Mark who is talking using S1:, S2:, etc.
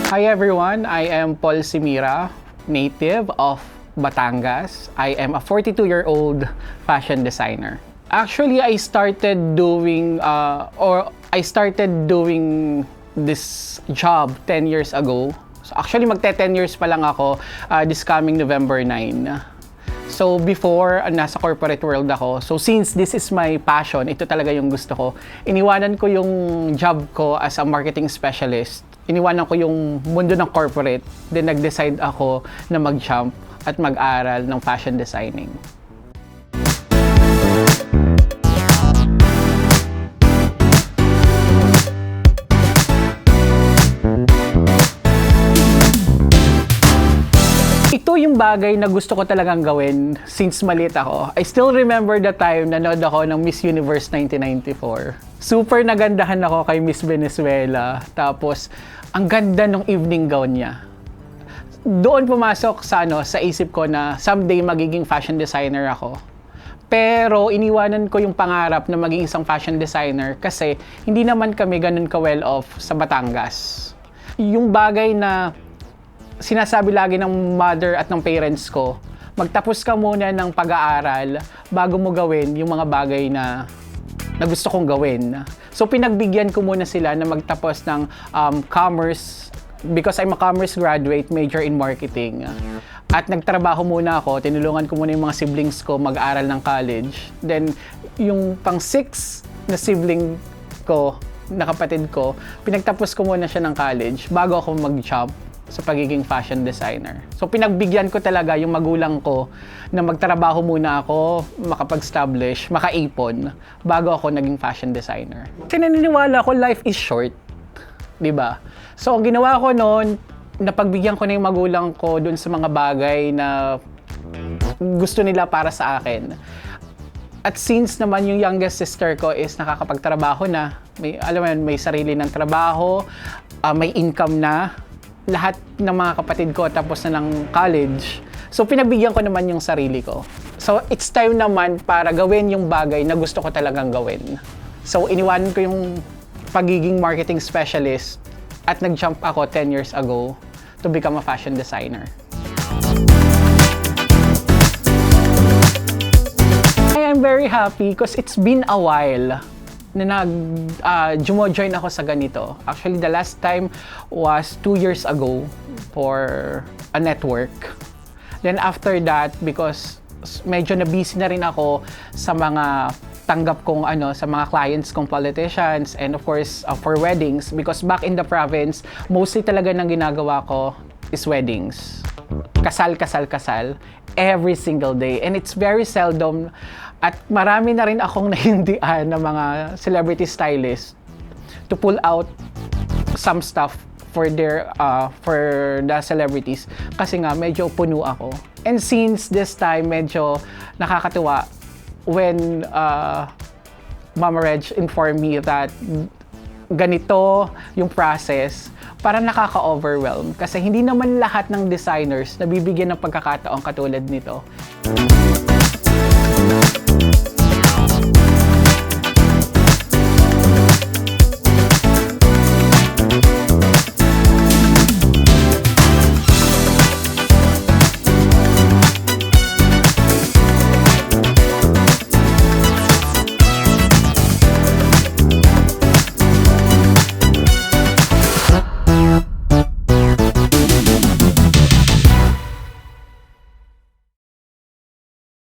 S1: Hi everyone, I am Paul Simira, native of Batangas. I am a 42-year-old fashion designer. Actually, I started doing this job 10 years ago. So actually, magte-10 years pa lang ako this coming November 9. So before, nasa corporate world ako. So since this is my passion, ito talaga yung gusto ko. Iniwanan ko yung job ko as a marketing specialist. Iniwanan ko yung mundo ng corporate. Then nag-decide ako na mag-jump at mag-aral ng fashion designing. Ito yung bagay na gusto ko talagang gawin since maliit ako. I still remember the time na nanood ako ng Miss Universe 1994. Super nagandahan ako kay Miss Venezuela. Tapos, ang ganda ng evening gown niya. Doon pumasok sa isip ko na someday magiging fashion designer ako. Pero iniwanan ko yung pangarap na maging isang fashion designer kasi hindi naman kami ganun ka-well off sa Batangas. Yung bagay na sinasabi lagi ng mother at ng parents ko, magtapos ka muna ng pag-aaral bago mo gawin yung mga bagay na gusto kong gawin. So pinagbigyan ko muna sila na magtapos ng commerce because I'm a commerce graduate, major in marketing. At nagtrabaho muna ako, tinulungan ko muna yung mga siblings ko mag-aaral ng college. Then yung pang 6 na sibling ko, na kapatid ko, pinagtapos ko muna siya ng college bago ako mag-jump sa pagiging fashion designer. So pinagbigyan ko talaga yung magulang ko na magtrabaho muna ako, makapag-establish, makaipon bago ako naging fashion designer. Kasi naniniwala ko life is short, 'di ba? So ang ginawa ko noon, napagbigyan ko na yung magulang ko dun sa mga bagay na gusto nila para sa akin. At since naman yung youngest sister ko is nakakapagtrabaho na, may sarili ng trabaho, may income na, lahat ng mga kapatid ko tapos na ng college. So pinagbigyan ko naman yung sarili ko. So it's time naman para gawin yung bagay na gusto ko talagang gawin. So iniwanan ko yung pagiging marketing specialist at nag-jump ako 10 years ago to become a fashion designer. I am very happy because it's been a while na jumo-join ako sa ganito. Actually, the last time was 2 years ago for a network. Then after that, because medyo na-busy na rin ako sa mga tanggap kong sa mga clients kong politicians and of course for weddings, because back in the province, mostly talaga ng ginagawa ko is weddings. Kasal every single day, and it's very seldom at marami na rin akong nahindian ng mga celebrity stylists to pull out some stuff for the celebrities kasi nga medyo puno ako. And since this time medyo nakakatuwa when Mama Reg informed me that ganito yung process, para nakaka-overwhelm kasi hindi naman lahat ng designers nabibigyan ng pagkakataon katulad nito.